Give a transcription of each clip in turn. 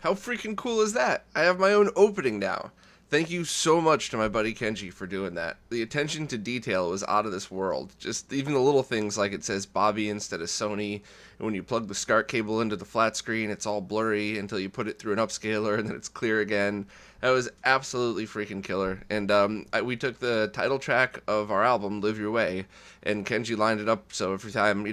How freaking cool is that? I have my own opening now. Thank you so much to my buddy Kenji for doing that. The attention to detail was out of this world. Just even the little things like it says Bobby instead of Sony. And when you plug the SCART cable into the flat screen, it's all blurry until you put it through an upscaler and then it's clear again. That was absolutely freaking killer. And we took the title track of our album, Live Your Way, and Kenji lined it up so every time,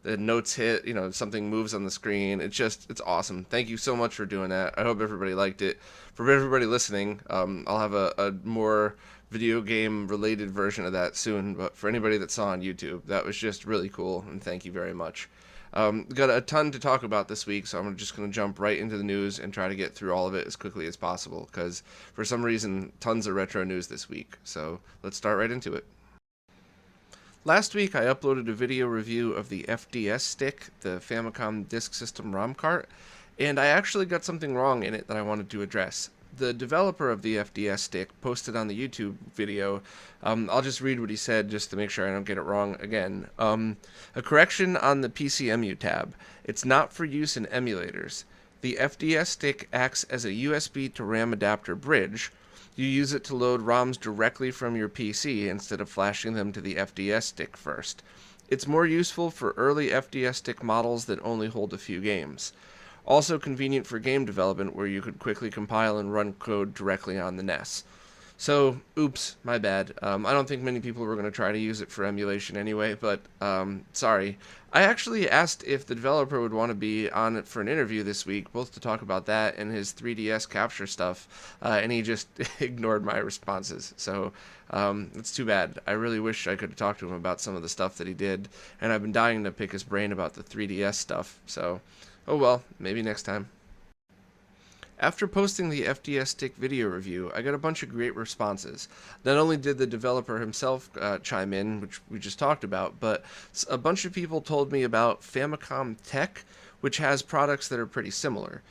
the notes hit, something moves on the screen. It's awesome. Thank you so much for doing that. I hope everybody liked it. For everybody listening, I'll have a more video game related version of that soon, but for anybody that saw on YouTube, that was just really cool, and thank you very much. Got a ton to talk about this week, so I'm just going to jump right into the news and try to get through all of it as quickly as possible, because for some reason, tons of retro news this week. So let's start right into it. Last week, I uploaded a video review of the FDS Stick, the Famicom Disk System ROM cart, and I actually got something wrong in it that I wanted to address. The developer of the FDS Stick posted on the YouTube video, I'll just read what he said just to make sure I don't get it wrong again. A correction on the PCMU tab. It's not for use in emulators. The FDS Stick acts as a USB to RAM adapter bridge. You use it to load ROMs directly from your PC instead of flashing them to the FDS Stick first. It's more useful for early FDS Stick models that only hold a few games. Also convenient for game development where you could quickly compile and run code directly on the NES. So, oops, my bad. I don't think many people were going to try to use it for emulation anyway, but sorry. I actually asked if the developer would want to be on it for an interview this week, both to talk about that and his 3DS capture stuff, and he just ignored my responses. So, it's too bad. I really wish I could have talked to him about some of the stuff that he did, and I've been dying to pick his brain about the 3DS stuff, so, oh well, maybe next time. After posting the FDS Stick video review, I got a bunch of great responses. Not only did the developer himself chime in, which we just talked about, but a bunch of people told me about Famicom Tech, which has products that are pretty similar.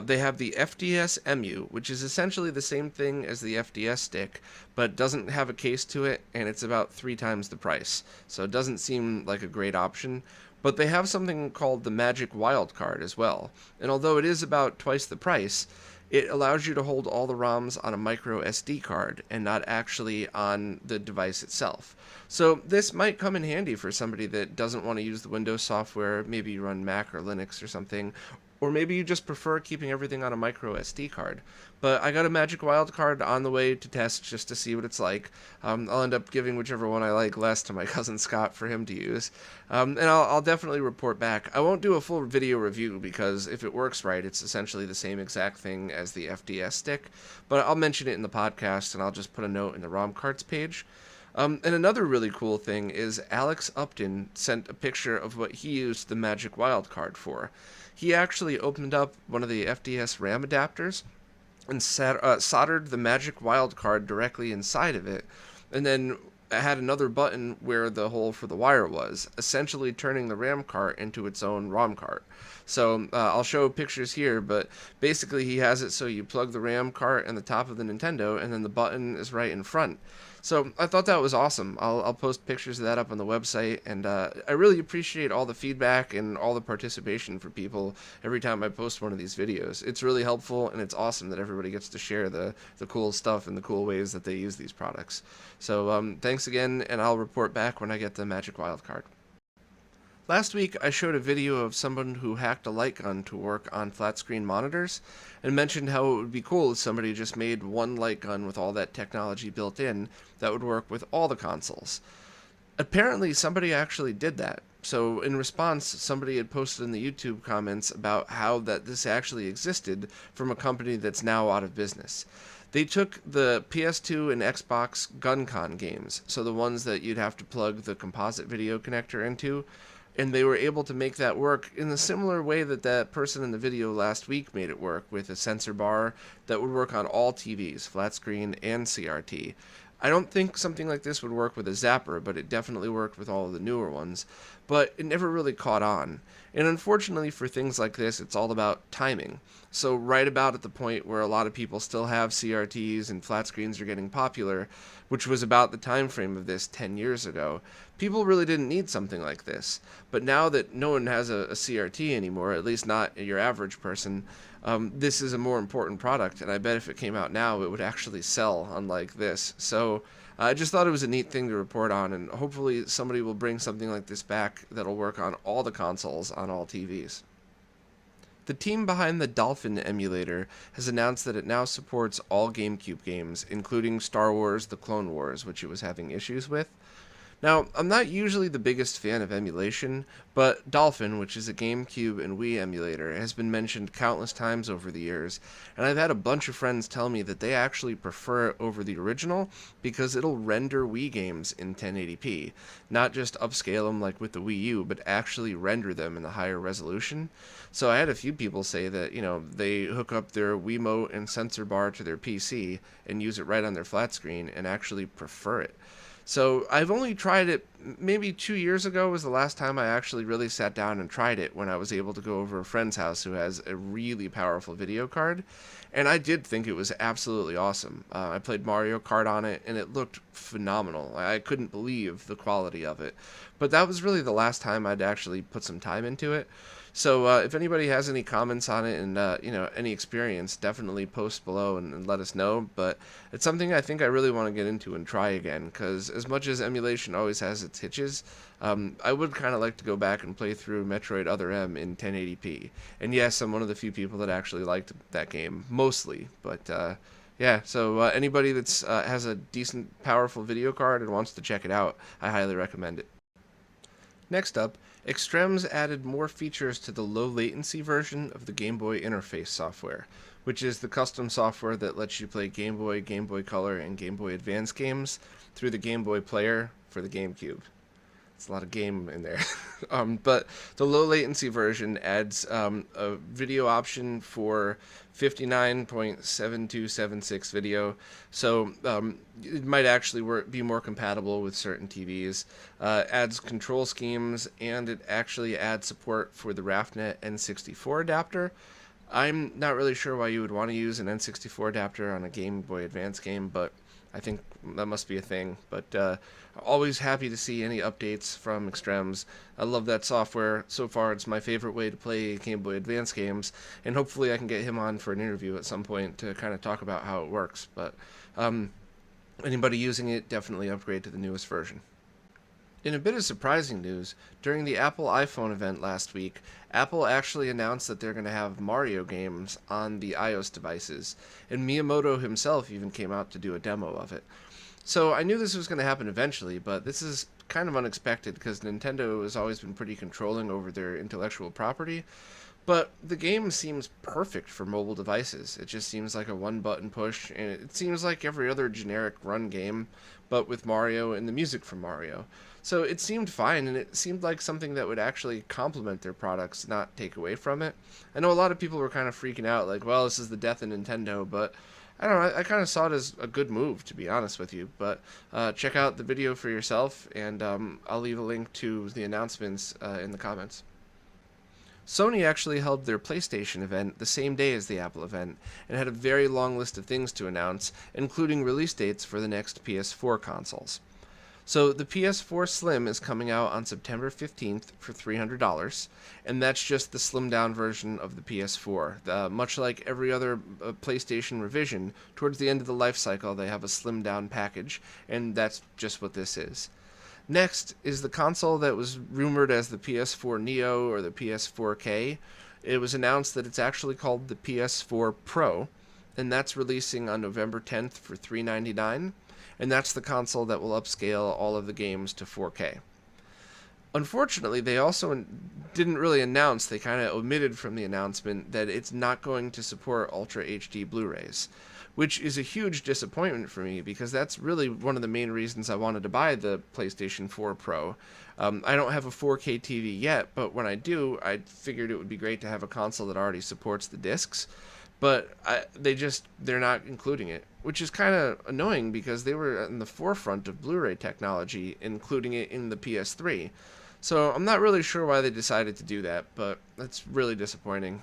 They have the FDS MU, which is essentially the same thing as the FDS Stick, but doesn't have a case to it, and it's about 3 times the price. So it doesn't seem like a great option. But they have something called the Magic Wildcard as well, and although it is about twice the price, it allows you to hold all the ROMs on a micro SD card and not actually on the device itself. So this might come in handy for somebody that doesn't want to use the Windows software, maybe you run Mac or Linux or something, or maybe you just prefer keeping everything on a micro SD card. But I got a Magic Wildcard on the way to test just to see what it's like. I'll end up giving whichever one I like less to my cousin Scott for him to use. And I'll definitely report back. I won't do a full video review because if it works right, it's essentially the same exact thing as the FDS Stick. But I'll mention it in the podcast and I'll just put a note in the ROM carts page. And another really cool thing is Alex Upton sent a picture of what he used the Magic Wildcard for. He actually opened up one of the FDS RAM adapters and soldered the Magic Wildcard directly inside of it, and then had another button where the hole for the wire was, essentially turning the RAM cart into its own ROM cart. So I'll show pictures here, but basically he has it so you plug the RAM cart in the top of the Nintendo, and then the button is right in front. So I thought that was awesome. I'll post pictures of that up on the website, and I really appreciate all the feedback and all the participation for people every time I post one of these videos. It's really helpful, and it's awesome that everybody gets to share the cool stuff and the cool ways that they use these products. So thanks again, and I'll report back when I get the Magic Wildcard. Last week, I showed a video of someone who hacked a light gun to work on flat-screen monitors, and mentioned how it would be cool if somebody just made one light gun with all that technology built in that would work with all the consoles. Apparently, somebody actually did that. So, in response, somebody had posted in the YouTube comments about how that this actually existed from a company that's now out of business. They took the PS2 and Xbox GunCon games, so the ones that you'd have to plug the composite video connector into, and they were able to make that work in the similar way that that person in the video last week made it work, with a sensor bar that would work on all TVs, flat screen and CRT. I don't think something like this would work with a zapper, but it definitely worked with all of the newer ones. but it never really caught on. And unfortunately for things like this, it's all about timing. So right about at the point where a lot of people still have CRTs and flat screens are getting popular, which was about the time frame of this 10 years ago, people really didn't need something like this. But now that no one has a CRT anymore, at least not your average person, this is a more important product, and I bet if it came out now, it would actually sell, unlike this. So I just thought it was a neat thing to report on, and hopefully somebody will bring something like this back that'll work on all the consoles on all TVs. The team behind the Dolphin emulator has announced that it now supports all GameCube games, including Star Wars: The Clone Wars, which it was having issues with. Now, I'm not usually the biggest fan of emulation, but Dolphin, which is a GameCube and Wii emulator, has been mentioned countless times over the years, and I've had a bunch of friends tell me that they actually prefer it over the original because it'll render Wii games in 1080p. Not just upscale them like with the Wii U, but actually render them in the higher resolution. So I had a few people say that, they hook up their Wiimote and sensor bar to their PC and use it right on their flat screen and actually prefer it. So I've only tried it, maybe 2 years ago was the last time I actually really sat down and tried it, when I was able to go over a friend's house who has a really powerful video card. And I did think it was absolutely awesome. I played Mario Kart on it, and it looked phenomenal. I couldn't believe the quality of it. But that was really the last time I'd actually put some time into it. So if anybody has any comments on it and any experience, definitely post below and let us know. But it's something I think I really want to get into and try again, because as much as emulation always has its hitches, I would kind of like to go back and play through Metroid Other M in 1080p. And yes, I'm one of the few people that actually liked that game, mostly. But yeah, so anybody that's has a decent, powerful video card and wants to check it out, I highly recommend it. Next up, Extrems added more features to the low latency version of the Game Boy Interface software, which is the custom software that lets you play Game Boy, Game Boy Color, and Game Boy Advance games through the Game Boy player for the Gamecube. It's a lot of game in there. But the low latency version adds a video option for 59.7276 video, so it might actually be more compatible with certain TVs. Adds control schemes, and it actually adds support for the RAFnet N64 adapter. I'm not really sure why you would want to use an N64 adapter on a Game Boy Advance game, but I think that must be a thing. But always happy to see any updates from Extrems. I love that software. So far, it's my favorite way to play Game Boy Advance games, and hopefully I can get him on for an interview at some point to kind of talk about how it works. But anybody using it, definitely upgrade to the newest version. In a bit of surprising news, during the Apple iPhone event last week, Apple actually announced that they're going to have Mario games on the iOS devices, and Miyamoto himself even came out to do a demo of it. So I knew this was going to happen eventually, but this is kind of unexpected because Nintendo has always been pretty controlling over their intellectual property. But the game seems perfect for mobile devices. It just seems like a one-button push, and it seems like every other generic run game, but with Mario and the music from Mario. So it seemed fine, and it seemed like something that would actually complement their products, not take away from it. I know a lot of people were kind of freaking out, like, well, this is the death of Nintendo, but I don't know, I kind of saw it as a good move, to be honest with you. But check out the video for yourself, and I'll leave a link to the announcements in the comments. Sony actually held their PlayStation event the same day as the Apple event, and had a very long list of things to announce, including release dates for the next PS4 consoles. So the PS4 Slim is coming out on September 15th for $300, and that's just the slimmed down version of the PS4. Much like every other PlayStation revision, towards the end of the life cycle they have a slimmed down package, and that's just what this is. Next is the console that was rumored as the PS4 Neo or the PS4K. It was announced that it's actually called the PS4 Pro, and that's releasing on November 10th for $399. And that's the console that will upscale all of the games to 4K. Unfortunately, they also didn't really announce, they kind of omitted from the announcement that it's not going to support Ultra HD Blu-rays, which is a huge disappointment for me because that's really one of the main reasons I wanted to buy the PlayStation 4 Pro. I don't have a 4K TV yet, but when I do, I figured it would be great to have a console that already supports the discs. But they're not including it, which is kind of annoying because they were in the forefront of Blu-ray technology, including it in the PS3. So I'm not really sure why they decided to do that, but that's really disappointing.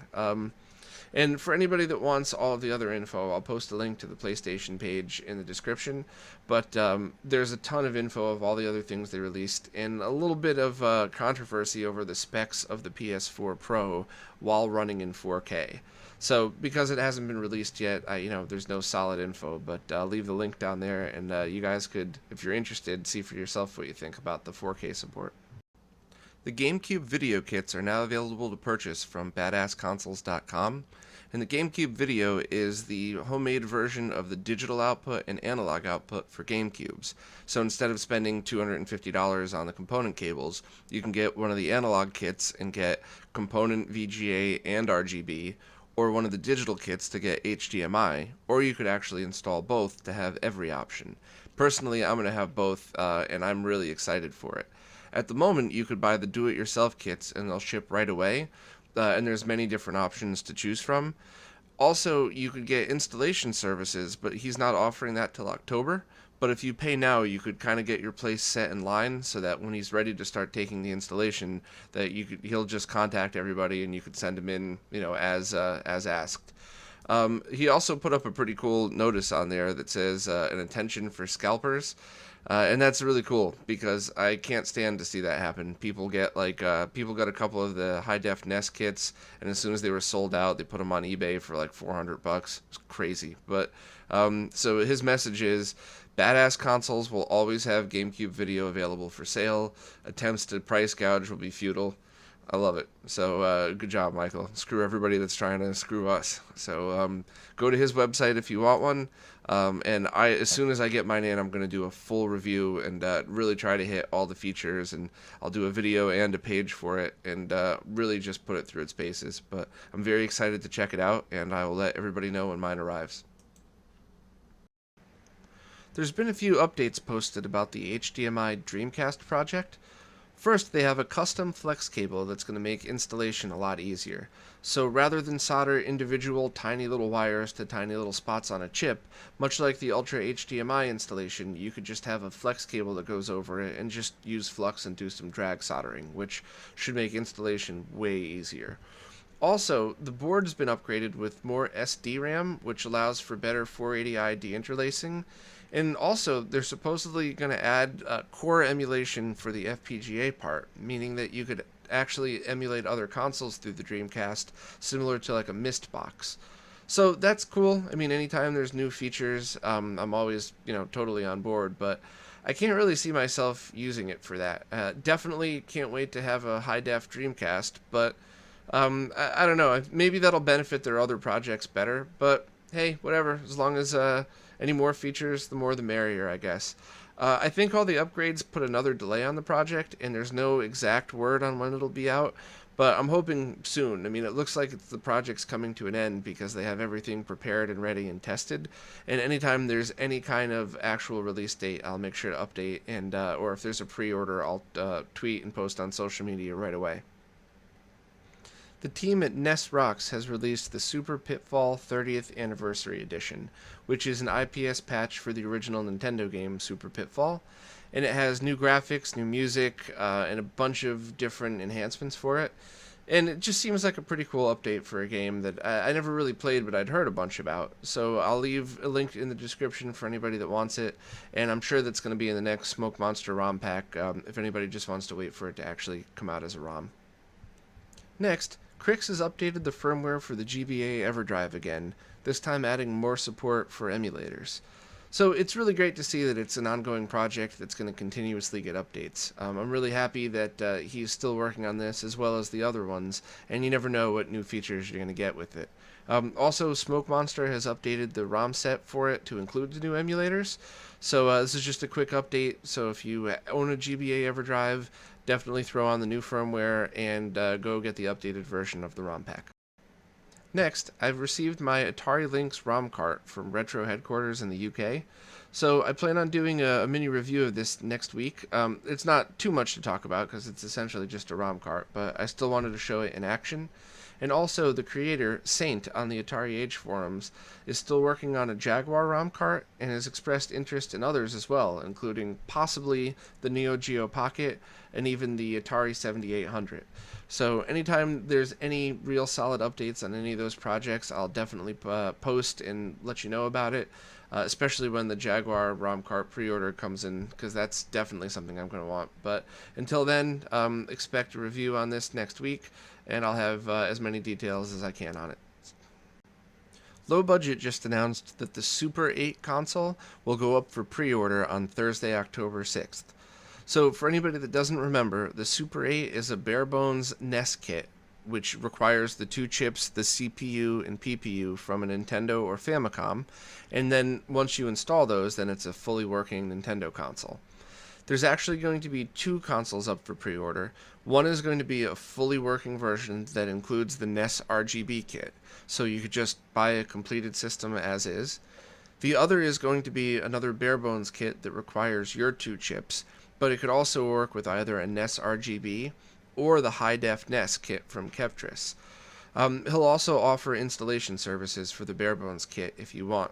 And for anybody that wants all of the other info, I'll post a link to the PlayStation page in the description. But there's a ton of info of all the other things they released, and a little bit of controversy over the specs of the PS4 Pro while running in 4K. So because it hasn't been released yet, there's no solid info, but I'll leave the link down there, and you guys could, if you're interested, see for yourself what you think about the 4K support. The Gamecube video kits are now available to purchase from badassconsoles.com, and the Gamecube Video is the homemade version of the digital output and analog output for Gamecubes. So instead of spending $250 on the component cables, you can get one of the analog kits and get component VGA and RGB, or one of the digital kits to get HDMI, or you could actually install both to have every option. Personally, I'm going to have both, and I'm really excited for it. At the moment, you could buy the do-it-yourself kits and they'll ship right away, and there's many different options to choose from. Also, you could get installation services, but he's not offering that till October. But if you pay now, you could kind of get your place set in line so that when he's ready to start taking the installation, that he'll just contact everybody and you could send him in, as asked. He also put up a pretty cool notice on there that says an attention for scalpers. And that's really cool because I can't stand to see that happen. People got a couple of the high def Nest kits, and as soon as they were sold out, they put them on eBay for like $400. It's crazy. But so his message is, Badass Consoles will always have GameCube video available for sale. Attempts to price gouge will be futile. I love it. So good job, Michael. Screw everybody that's trying to screw us. So go to his website if you want one. And as soon as I get mine in, I'm going to do a full review and really try to hit all the features. And I'll do a video and a page for it and really just put it through its paces. But I'm very excited to check it out, and I will let everybody know when mine arrives. There's been a few updates posted about the HDMI Dreamcast project. First, they have a custom flex cable that's going to make installation a lot easier. So rather than solder individual tiny little wires to tiny little spots on a chip, much like the Ultra HDMI installation, you could just have a flex cable that goes over it and just use flux and do some drag soldering, which should make installation way easier. Also, the board's been upgraded with more SD RAM, which allows for better 480i deinterlacing. And also, they're supposedly going to add core emulation for the FPGA part, meaning that you could actually emulate other consoles through the Dreamcast, similar to like a Mist box. So that's cool. I mean, anytime there's new features, I'm always, totally on board, but I can't really see myself using it for that. Definitely can't wait to have a high-def Dreamcast, but I don't know. Maybe that'll benefit their other projects better, but hey, whatever. As long as any more features, the more the merrier, I guess. I think all the upgrades put another delay on the project, and there's no exact word on when it'll be out, but I'm hoping soon. I mean, it looks like the project's coming to an end because they have everything prepared and ready and tested, and anytime there's any kind of actual release date, I'll make sure to update, and or if there's a pre-order, I'll tweet and post on social media right away. The team at Nest Rocks has released the Super Pitfall 30th Anniversary Edition, which is an IPS patch for the original Nintendo game Super Pitfall, and it has new graphics, new music, and a bunch of different enhancements for it. And it just seems like a pretty cool update for a game that I never really played, but I'd heard a bunch about. So I'll leave a link in the description for anybody that wants it, and I'm sure that's going to be in the next Smoke Monster ROM pack if anybody just wants to wait for it to actually come out as a ROM. Next, Crix has updated the firmware for the GBA Ever Drive again, this time adding more support for emulators. So it's really great to see that it's an ongoing project that's going to continuously get updates. I'm really happy that he's still working on this as well as the other ones, and you never know what new features you're going to get with it. Also, Smoke Monster has updated the ROM set for it to include the new emulators. So this is just a quick update, so if you own a GBA Ever Drive, definitely throw on the new firmware and go get the updated version of the ROM pack. Next, I've received my Atari Lynx ROM cart from Retro headquarters in the UK, so I plan on doing a mini review of this next week. It's not too much to talk about because it's essentially just a ROM cart, but I still wanted to show it in action. And also, the creator, Saint, on the Atari Age forums, is still working on a Jaguar ROM cart and has expressed interest in others as well, including possibly the Neo Geo Pocket and even the Atari 7800. So anytime there's any real solid updates on any of those projects, I'll definitely post and let you know about it, especially when the Jaguar ROM cart pre-order comes in, because that's definitely something I'm going to want. But until then, expect a review on this next week, and I'll have as many details as I can on it. Low Budget just announced that the Super 8 console will go up for pre-order on Thursday, October 6th. So for anybody that doesn't remember, the Super 8 is a bare-bones NES kit, which requires the two chips, the CPU and PPU, from a Nintendo or Famicom, and then once you install those, then it's a fully working Nintendo console. There's actually going to be two consoles up for pre-order. One is going to be a fully working version that includes the NES RGB kit, so you could just buy a completed system as is. The other is going to be another bare-bones kit that requires your two chips, but it could also work with either a NES RGB or the high-def NES kit from Kevtris. He'll also offer installation services for the bare-bones kit if you want.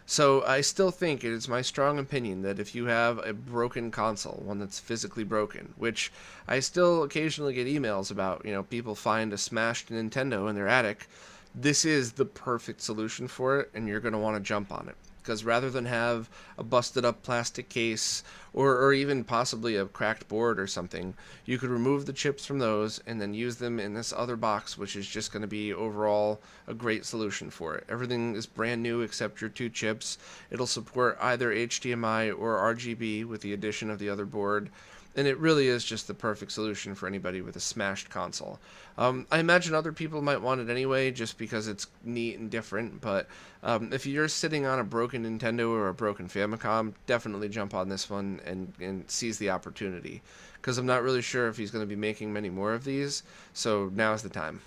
So I still think it is my strong opinion that if you have a broken console, one that's physically broken, which I still occasionally get emails about, people find a smashed Nintendo in their attic, this is the perfect solution for it, and you're going to want to jump on it. Because rather than have a busted up plastic case or even possibly a cracked board or something, you could remove the chips from those and then use them in this other box, which is just going to be overall a great solution for it. Everything is brand new except your two chips. It'll support either HDMI or RGB with the addition of the other board. And it really is just the perfect solution for anybody with a smashed console. I imagine other people might want it anyway, just because it's neat and different, but if you're sitting on a broken Nintendo or a broken Famicom, definitely jump on this one and seize the opportunity, because I'm not really sure if he's going to be making many more of these, so now's the time.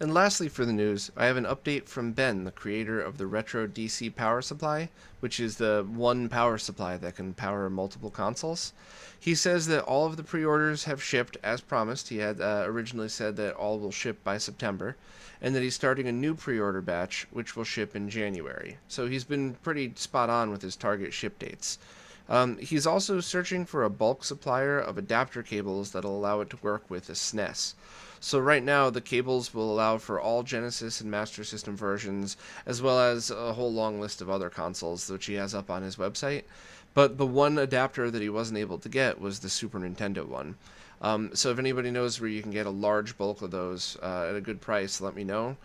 And lastly for the news, I have an update from Ben, the creator of the Retro DC power supply, which is the one power supply that can power multiple consoles. He says that all of the pre-orders have shipped as promised. He had originally said that all will ship by September, and that he's starting a new pre-order batch, which will ship in January. So he's been pretty spot on with his target ship dates. He's also searching for a bulk supplier of adapter cables that'll allow it to work with a SNES. So right now, the cables will allow for all Genesis and Master System versions, as well as a whole long list of other consoles, which he has up on his website. But the one adapter that he wasn't able to get was the Super Nintendo one. So if anybody knows where you can get a large bulk of those at a good price, let me know.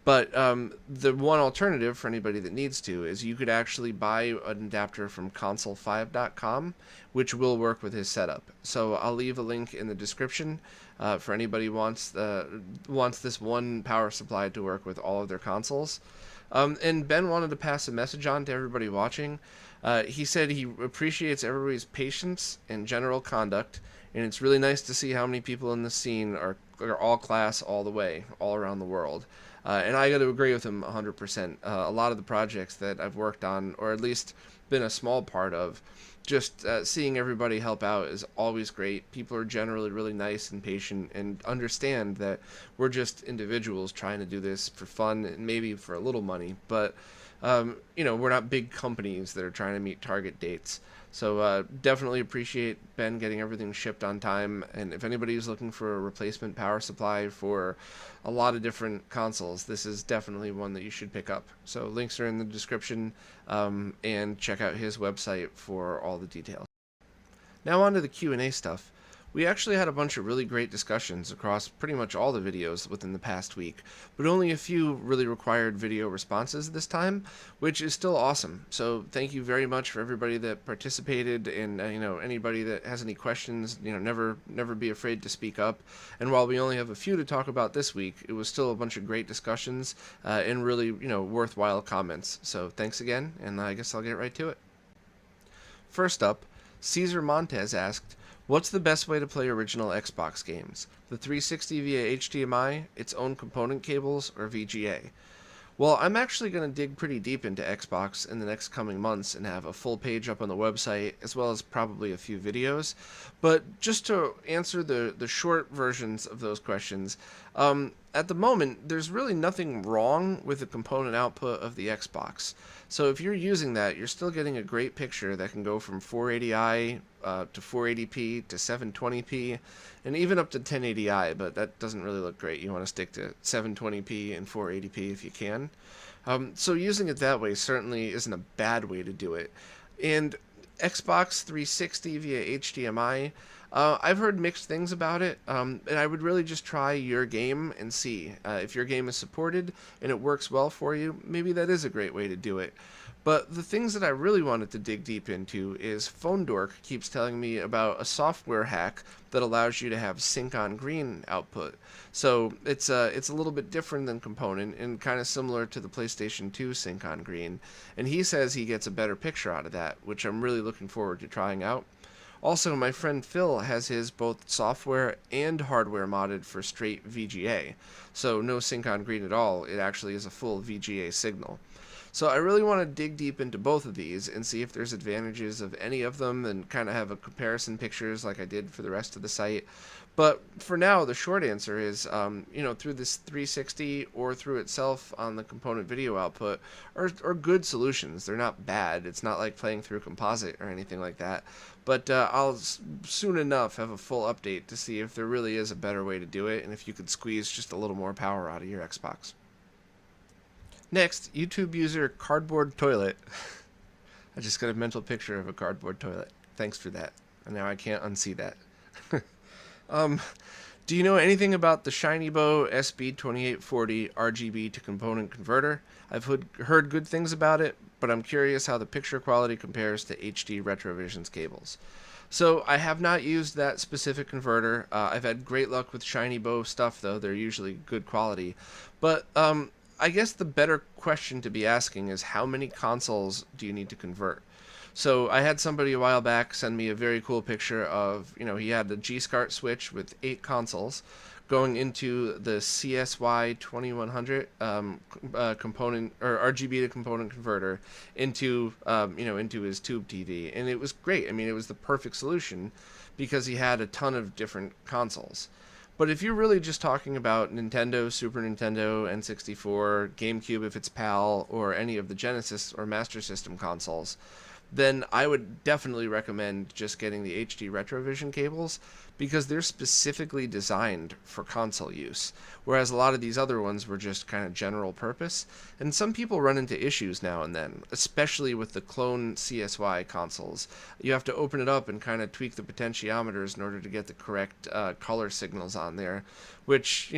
But the one alternative for anybody that needs to is you could actually buy an adapter from console5.com, which will work with his setup. So I'll leave a link in the description for anybody who wants this one power supply to work with all of their consoles. And Ben wanted to pass a message on to everybody watching. He said he appreciates everybody's patience and general conduct, and it's really nice to see how many people in the scene are all class all the way, all around the world. And I got to agree with him 100%. A lot of the projects that I've worked on, or at least been a small part of, just seeing everybody help out is always great. People are generally really nice and patient and understand that we're just individuals trying to do this for fun and maybe for a little money. But, we're not big companies that are trying to meet target dates. So definitely appreciate Ben getting everything shipped on time. And if anybody is looking for a replacement power supply for a lot of different consoles, this is definitely one that you should pick up. So links are in the description, and check out his website for all the details. Now on to the Q&A stuff. We actually had a bunch of really great discussions across pretty much all the videos within the past week, but only a few really required video responses this time, which is still awesome. So thank you very much for everybody that participated, and anybody that has any questions, never be afraid to speak up. And while we only have a few to talk about this week, it was still a bunch of great discussions and really worthwhile comments. So thanks again, and I guess I'll get right to it. First up, Cesar Montez asked, what's the best way to play original Xbox games? The 360 via HDMI, its own component cables, or VGA? Well, I'm actually going to dig pretty deep into Xbox in the next coming months and have a full page up on the website, as well as probably a few videos. But just to answer the short versions of those questions, at the moment, there's really nothing wrong with the component output of the Xbox. So if you're using that, you're still getting a great picture that can go from 480i to 480p to 720p, and even up to 1080i, but that doesn't really look great. You want to stick to 720p and 480p if you can. So using it that way certainly isn't a bad way to do it. And Xbox 360 via HDMI, I've heard mixed things about it, and I would really just try your game and see. If your game is supported and it works well for you, maybe that is a great way to do it. But the things that I really wanted to dig deep into is PhoneDork keeps telling me about a software hack that allows you to have sync on green output. So it's a little bit different than component and kind of similar to the PlayStation 2 sync on green. And he says he gets a better picture out of that, which I'm really looking forward to trying out. Also, my friend Phil has his both software and hardware modded for straight VGA. So no sync on green at all, it actually is a full VGA signal. So I really want to dig deep into both of these and see if there's advantages of any of them and kind of have a comparison pictures like I did for the rest of the site. But for now, the short answer is, through this 360 or through itself on the component video output are good solutions. They're not bad. It's not like playing through composite or anything like that. But I'll soon enough have a full update to see if there really is a better way to do it and if you could squeeze just a little more power out of your Xbox. Next, YouTube user Cardboard Toilet. I just got a mental picture of a cardboard toilet. Thanks for that. And now I can't unsee that. Do you know anything about the ShinyBo SB2840 RGB to component converter? I've heard good things about it, but I'm curious how the picture quality compares to HD RetroVision's cables. So I have not used that specific converter. I've had great luck with ShinyBo stuff, though. They're usually good quality. But I guess the better question to be asking is how many consoles do you need to convert? So I had somebody a while back send me a very cool picture of, he had a G-SCART switch with 8 consoles going into the CSY 2100 component or RGB to component converter into into his tube TV, and it was great. I mean, it was the perfect solution because he had a ton of different consoles. But if you're really just talking about Nintendo, Super Nintendo, N64, GameCube if it's PAL, or any of the Genesis or Master System consoles, then I would definitely recommend just getting the HD RetroVision cables because they're specifically designed for console use, whereas a lot of these other ones were just kind of general purpose. And some people run into issues now and then, especially with the clone CSY consoles. You have to open it up and kind of tweak the potentiometers in order to get the correct color signals on there, which,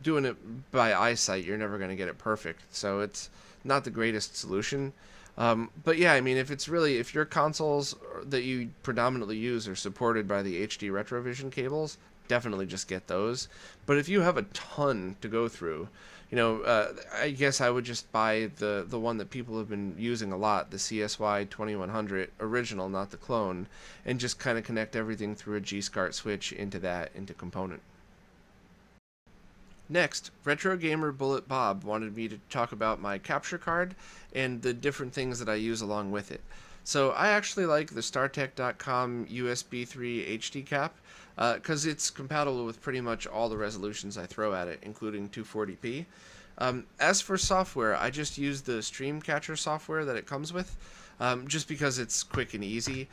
doing it by eyesight, you're never going to get it perfect. So it's not the greatest solution. But yeah, I mean, if your consoles that you predominantly use are supported by the HD RetroVision cables, definitely just get those. But if you have a ton to go through, I guess I would just buy the one that people have been using a lot, the CSY 2100 original, not the clone, and just kind of connect everything through a G-SCART switch into component. Next, Retro Gamer Bullet Bob wanted me to talk about my capture card and the different things that I use along with it. So I actually like the StarTech.com USB 3 HD cap because it's compatible with pretty much all the resolutions I throw at it, including 240p. As for software, I just use the Streamcatcher software that it comes with. Just because it's quick and easy.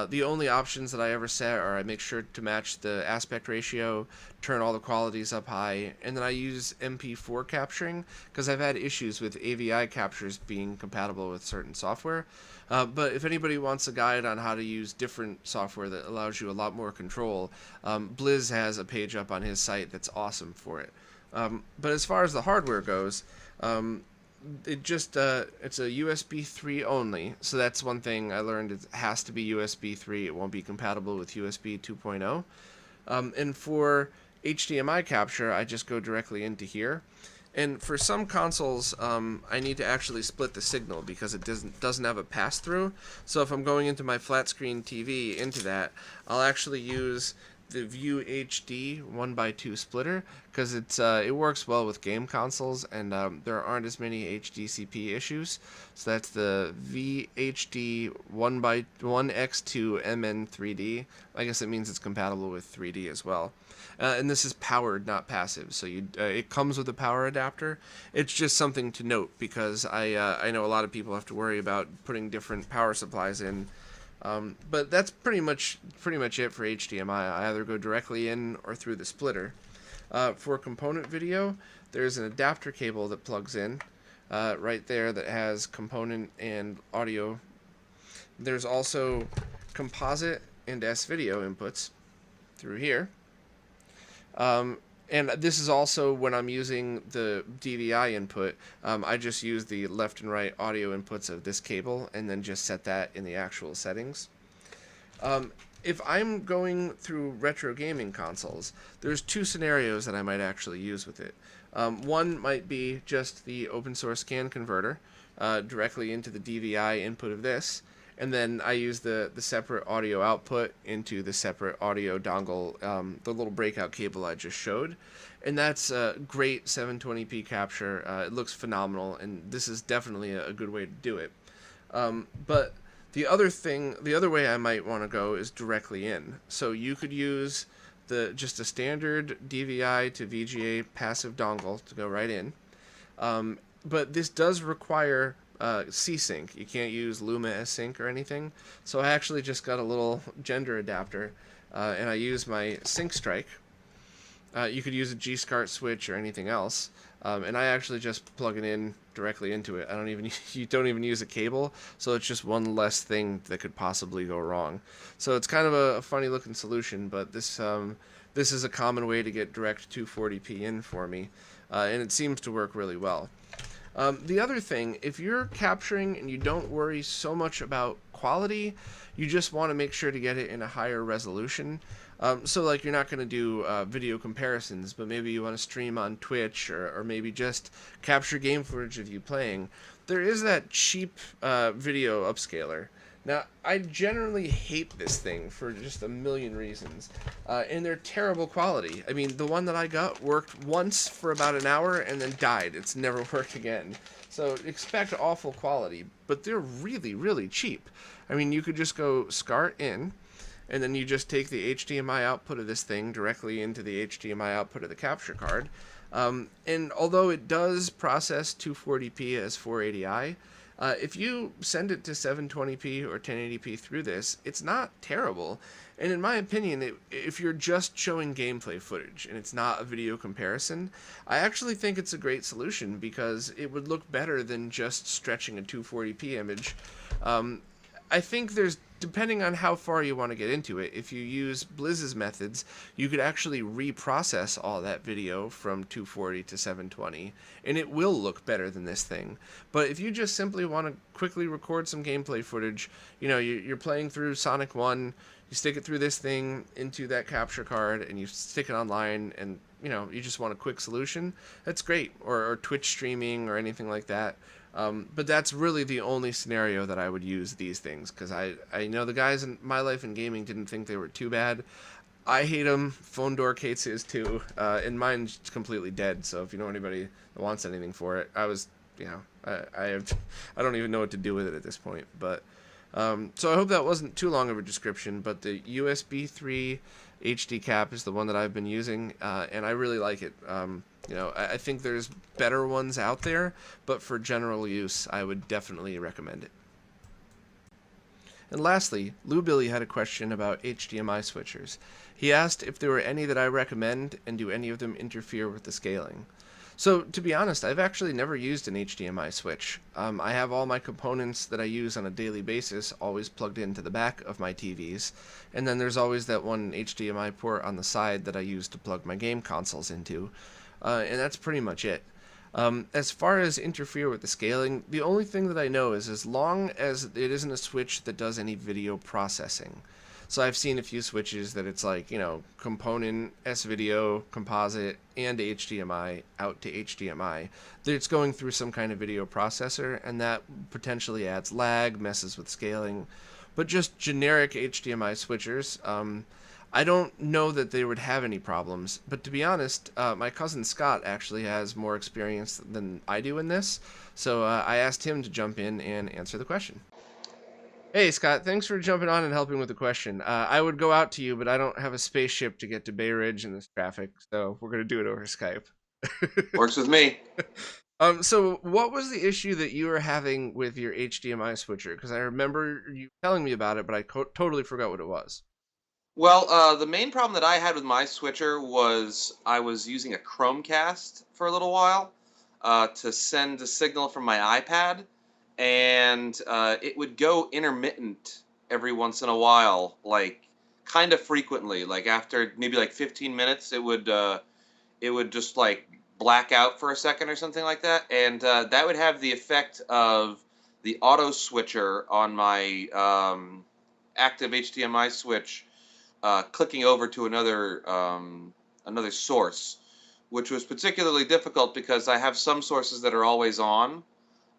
The only options that I ever set are I make sure to match the aspect ratio, turn all the qualities up high, and then I use MP4 capturing because I've had issues with AVI captures being compatible with certain software. But if anybody wants a guide on how to use different software that allows you a lot more control, Blizz has a page up on his site that's awesome for it. But as far as the hardware goes, it's a USB 3 only, so that's one thing I learned. It has to be USB 3. It won't be compatible with USB 2.0. And for HDMI capture, I just go directly into here. And for some consoles, I need to actually split the signal because it doesn't have a pass-through. So if I'm going into my flat screen TV into that, I'll actually use the View HD 1x2 splitter, because it works well with game consoles, and there aren't as many HDCP issues. So that's the VHD 1x2 MN3D. I guess it means it's compatible with 3D as well. And this is powered, not passive, so it comes with a power adapter. It's just something to note, because I know a lot of people have to worry about putting different power supplies in. But that's pretty much it for HDMI. I either go directly in or through the splitter. For component video, there's an adapter cable that plugs in right there that has component and audio. There's also composite and S-video inputs through here. And this is also when I'm using the DVI input, I just use the left and right audio inputs of this cable and then just set that in the actual settings. If I'm going through retro gaming consoles, there's two scenarios that I might actually use with it. One might be just the open source scan converter directly into the DVI input of this, and then I use the separate audio output into the separate audio dongle, the little breakout cable I just showed. And that's a great 720p capture. It looks phenomenal, and this is definitely a good way to do it. But the other way I might want to go is directly in. So you could use just a standard DVI to VGA passive dongle to go right in. But this does require C-Sync. You can't use Luma S-Sync or anything. So I actually just got a little gender adapter, and I use my Sync Strike. You could use a G-SCART switch or anything else, and I actually just plug it in directly into it. You don't even use a cable, so it's just one less thing that could possibly go wrong. So it's kind of a funny looking solution, but this is a common way to get direct 240p in for me, and it seems to work really well. The other thing, if you're capturing and you don't worry so much about quality, you just want to make sure to get it in a higher resolution. So like you're not going to do video comparisons, but maybe you want to stream on Twitch, or maybe just capture game footage of you playing. There is that cheap video upscaler. Now, I generally hate this thing for just a million reasons, and they're terrible quality. I mean, the one that I got worked once for about an hour and then died. It's never worked again. So expect awful quality, but they're really, really cheap. I mean, you could just go SCART in, and then you just take the HDMI output of this thing directly into the HDMI output of the capture card. And although it does process 240p as 480i, if you send it to 720p or 1080p through this, it's not terrible. And in my opinion, if you're just showing gameplay footage and it's not a video comparison, I actually think it's a great solution, because it would look better than just stretching a 240p image. I think depending on how far you want to get into it, if you use Blizz's methods, you could actually reprocess all that video from 240 to 720, and it will look better than this thing. But if you just simply want to quickly record some gameplay footage, you're playing through Sonic 1, you stick it through this thing into that capture card, and you stick it online, and you just want a quick solution, that's great. Or Twitch streaming or anything like that. But that's really the only scenario that I would use these things, because I know the guys in My Life in Gaming didn't think they were too bad. I hate them. Phone Dork hates his too, and mine's completely dead. So if you know anybody that wants anything for it, I don't even know what to do with it at this point. But so I hope that wasn't too long of a description. But the USB 3 HD cap is the one that I've been using, and I really like it. I think there's better ones out there, but for general use, I would definitely recommend it. And lastly, Lou Billy had a question about HDMI switchers. He asked if there were any that I recommend, and do any of them interfere with the scaling. So, to be honest, I've actually never used an HDMI switch. I have all my components that I use on a daily basis always plugged into the back of my TVs, and then there's always that one HDMI port on the side that I use to plug my game consoles into. And that's pretty much it. As far as interfere with the scaling, the only thing that I know is as long as it isn't a switch that does any video processing. So I've seen a few switches that it's like, component, S-video, composite, and HDMI out to HDMI. It's going through some kind of video processor, and that potentially adds lag, messes with scaling. But just generic HDMI switchers, I don't know that they would have any problems, but to be honest, my cousin Scott actually has more experience than I do in this, so I asked him to jump in and answer the question. Hey Scott, thanks for jumping on and helping with the question. I would go out to you, but I don't have a spaceship to get to Bay Ridge in this traffic, so we're gonna do it over Skype. Works with me. So what was the issue that you were having with your HDMI switcher? Because I remember you telling me about it, but I totally forgot what it was. Well, the main problem that I had with my switcher was I was using a Chromecast for a little while to send a signal from my iPad, and it would go intermittent every once in a while, like kind of frequently. Like after maybe like 15 minutes, it would just like black out for a second or something like that, and that would have the effect of the auto switcher on my active HDMI switch clicking over to another source, which was particularly difficult because I have some sources that are always on,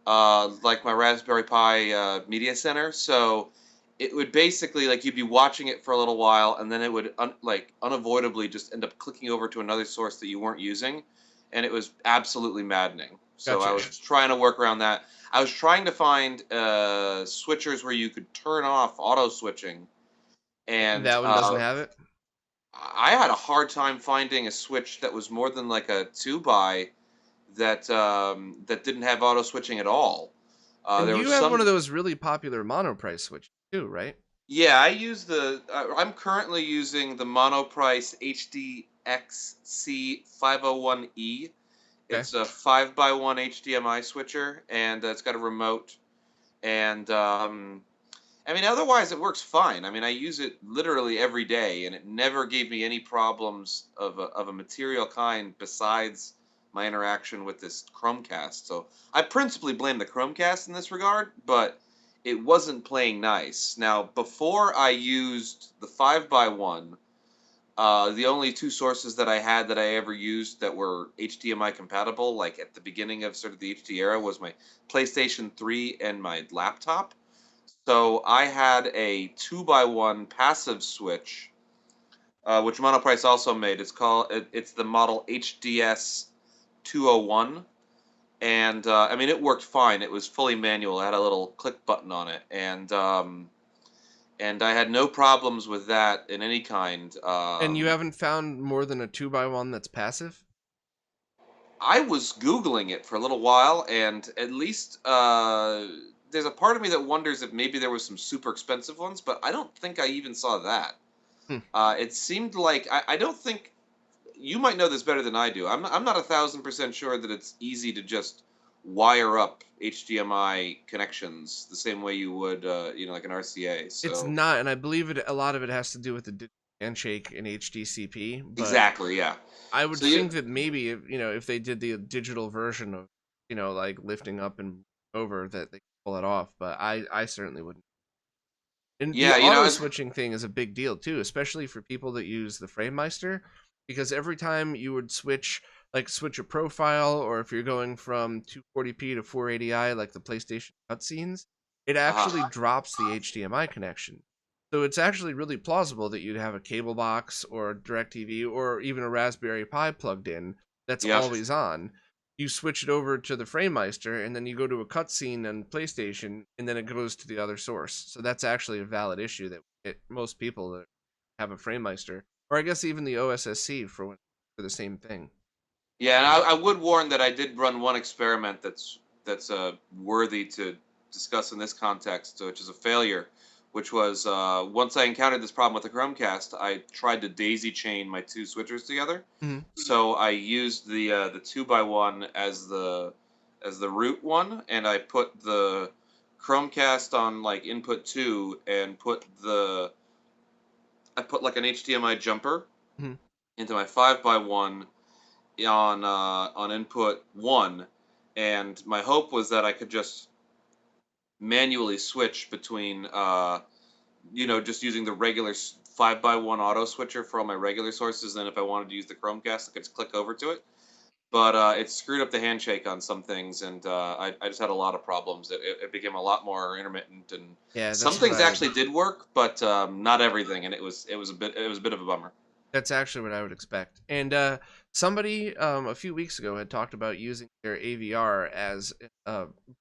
like my Raspberry Pi Media Center. So it would basically like you'd be watching it for a little while, and then it would like unavoidably just end up clicking over to another source that you weren't using, and it was absolutely maddening. So I Gotcha. was trying to work around that. I was trying to find switchers where you could turn off auto switching, and That one doesn't have it. I had a hard time finding a switch that was more than like a 2 by that didn't have auto switching at all. And There you was have one some. of those really popular monoprice switches too, right? Yeah, I use the. I'm currently using the Monoprice HDXC 501E. Okay. It's a 5x1 HDMI switcher, and it's got a remote. And I mean, otherwise it works fine. I mean, I use it literally every day, and it never gave me any problems of a material kind besides my interaction with this Chromecast. So I principally blame the Chromecast in this regard, but it wasn't playing nice. Now, before I used the 5x1, the only two sources that I had that I ever used that were HDMI compatible, like at the beginning of sort of the HD era, was my PlayStation 3 and my laptop. So I had a 2x1 passive switch, which Monoprice also made. It's the model HDS 201, and I mean it worked fine. It was fully manual. It had a little click button on it, and I had no problems with that in any kind. And you haven't found more than a 2x1 that's passive? I was Googling it for a little while, and at least there's a part of me that wonders if maybe there was some super expensive ones, but I don't think I even saw that. Hmm. It seemed like I don't think you might know this better than I do. I'm not 1,000% sure that it's easy to just wire up HDMI connections the same way you would, like an RCA. It's So not, and I believe a lot of it has to do with the digital handshake in HDCP, but exactly, yeah. I would So you, think that maybe if they did the digital version of like lifting up and over that they could pull it off, but I certainly wouldn't. And the yeah, auto switching thing is a big deal too, especially for people that use the FrameMeister, because every time you would switch a profile, or if you're going from 240p to 480i, like the PlayStation cutscenes, it actually uh, drops the HDMI connection. So it's actually really plausible that you'd have a cable box or a DirecTV or even a Raspberry Pi plugged in that's yeah. always on. You switch it over to the FrameMeister, and then you go to a cutscene on PlayStation, and then it goes to the other source. So that's actually a valid issue that most people that have a FrameMeister, or I guess even the OSSC for the same thing. Yeah, and I would warn that I did run one experiment that's worthy to discuss in this context, which is a failure. Which was once I encountered this problem with the Chromecast, I tried to daisy chain my two switchers together. Mhm. So I used the 2x1 as the root one, and I put the Chromecast on like input two, and I put like an HDMI jumper Mhm. into my 5x1 on input one, and my hope was that I could just manually switch between just using the regular 5x1 auto switcher for all my regular sources. Then if I wanted to use the Chromecast, I could just click over to it. but it screwed up the handshake on some things, and I just had a lot of problems. It became a lot more intermittent, and Yeah, some that's what things I would. actually did work, but not everything, and it was a bit of a bummer. That's actually what I would expect. And somebody a few weeks ago had talked about using their AVR as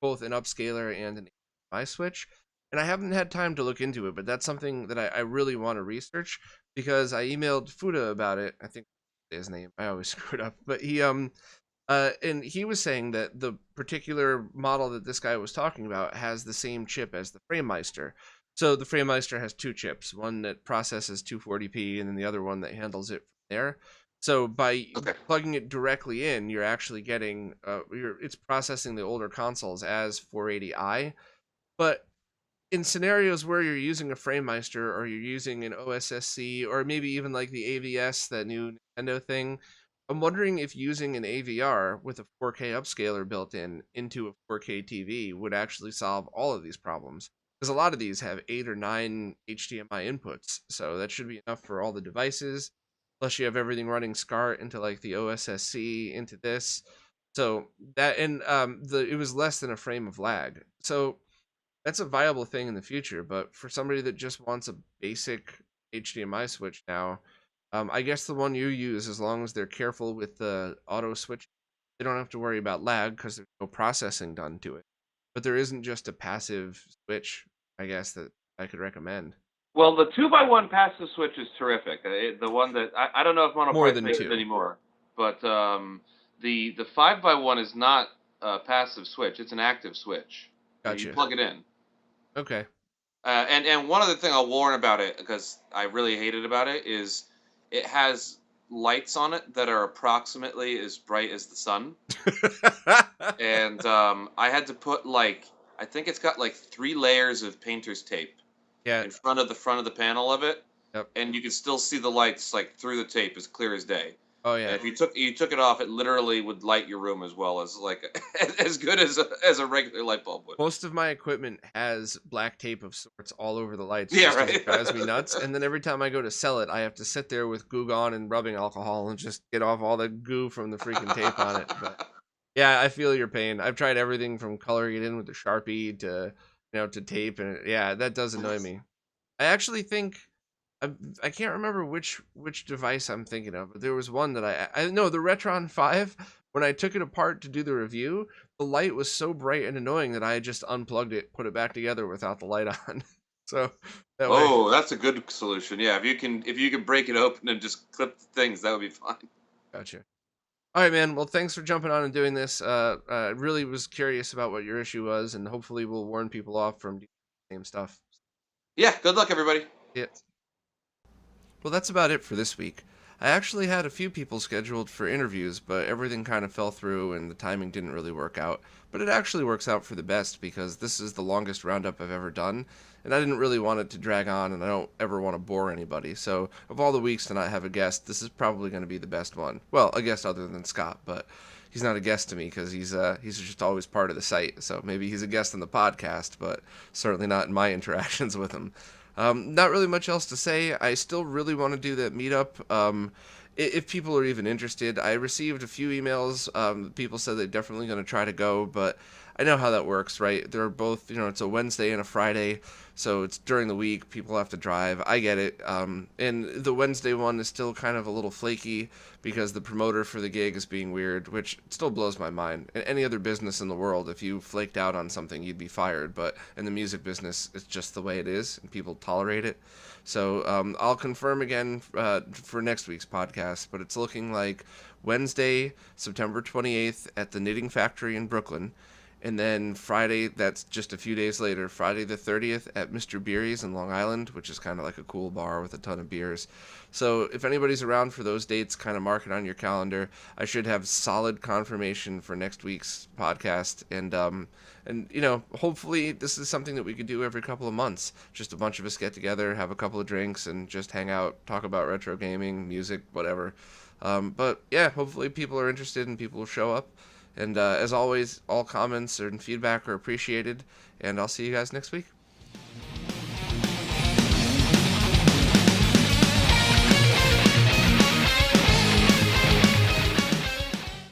both an upscaler and an HDMI switch. And I haven't had time to look into it, but that's something that I really want to research because I emailed Fuda about it. I think his name. I always screw it up, but and he was saying that the particular model that this guy was talking about has the same chip as the FrameMeister. So the FrameMeister has two chips, one that processes 240p and then the other one that handles it from there. So by Okay. plugging it directly in, you're actually getting it's processing the older consoles as 480i. But in scenarios where you're using a FrameMeister or you're using an OSSC or maybe even like the AVS, that new Nintendo thing, I'm wondering if using an AVR with a 4K upscaler built in into a 4K TV would actually solve all of these problems. Because a lot of these have 8 or 9 HDMI inputs, so that should be enough for all the devices. Plus, you have everything running SCART into like the OSSC into this. So that and it was less than a frame of lag. So that's a viable thing in the future. But for somebody that just wants a basic HDMI switch now, I guess the one you use, as long as they're careful with the auto switch, they don't have to worry about lag because there's no processing done to it. But there isn't just a passive switch, I guess, that I could recommend. Well, the 2x1 passive switch is terrific. The one that I don't know if More Monoprice than makes it two. anymore, but the 5x1 is not a passive switch; it's an active switch. You Gotcha. plug it in. Okay. And one other thing I'll warn about it, because I really hated about it, is it has lights on it that are approximately as bright as the sun, and I had to put like, I think it's got like 3 layers of painter's tape Yeah. in front of the panel of it, Yep. and you can still see the lights like through the tape as clear as day. Oh And yeah. if you took it off, it literally would light your room as well as like as good as a regular light bulb would. Most of my equipment has black tape of sorts all over the lights Yeah, just because it right. drives me nuts. And then every time I go to sell it, I have to sit there with Goo Gone and rubbing alcohol and just get off all the goo from the freaking tape on it. But yeah, I feel your pain. I've tried everything from coloring it in with the Sharpie to to tape, and yeah, that does annoy me. I actually think I, I can't remember which device I'm thinking of, but there was one that I know the Retron 5. When I took it apart to do the review, the light was so bright and annoying that I just unplugged it, put it back together without the light on. So that way, Oh, that's a good solution. Yeah, if you can break it open and just clip the things, that would be fine. gotcha. All right, man. Well, thanks for jumping on and doing this. I really was curious about what your issue was, and hopefully we'll warn people off from doing the same stuff. Yeah, good luck everybody. Yeah. Well, that's about it for this week. I actually had a few people scheduled for interviews, but everything kind of fell through and the timing didn't really work out. But it actually works out for the best because this is the longest roundup I've ever done, and I didn't really want it to drag on, and I don't ever want to bore anybody. So, of all the weeks to not have a guest, this is probably going to be the best one. Well, a guest other than Scott, but he's not a guest to me because he's just always part of the site. So maybe he's a guest on the podcast, but certainly not in my interactions with him. Not really much else to say. I still really want to do that meetup. If people are even interested, I received a few emails. People said they're definitely going to try to go, but I know how that works, right? They're both, it's a Wednesday and a Friday, so it's during the week. People have to drive. I get it. And the Wednesday one is still kind of a little flaky because the promoter for the gig is being weird, which still blows my mind. In any other business in the world, if you flaked out on something, you'd be fired. But in the music business, it's just the way it is, and people tolerate it. So I'll confirm again for next week's podcast, but it's looking like Wednesday, September 28th at the Knitting Factory in Brooklyn. And then Friday, that's just a few days later, Friday the 30th at Mr. Beery's in Long Island, which is kind of like a cool bar with a ton of beers. So if anybody's around for those dates, kind of mark it on your calendar. I should have solid confirmation for next week's podcast. And hopefully this is something that we could do every couple of months. Just a bunch of us get together, have a couple of drinks, and just hang out, talk about retro gaming, music, whatever. But yeah, hopefully people are interested and people will show up. And as always, all comments and feedback are appreciated. And I'll see you guys next week.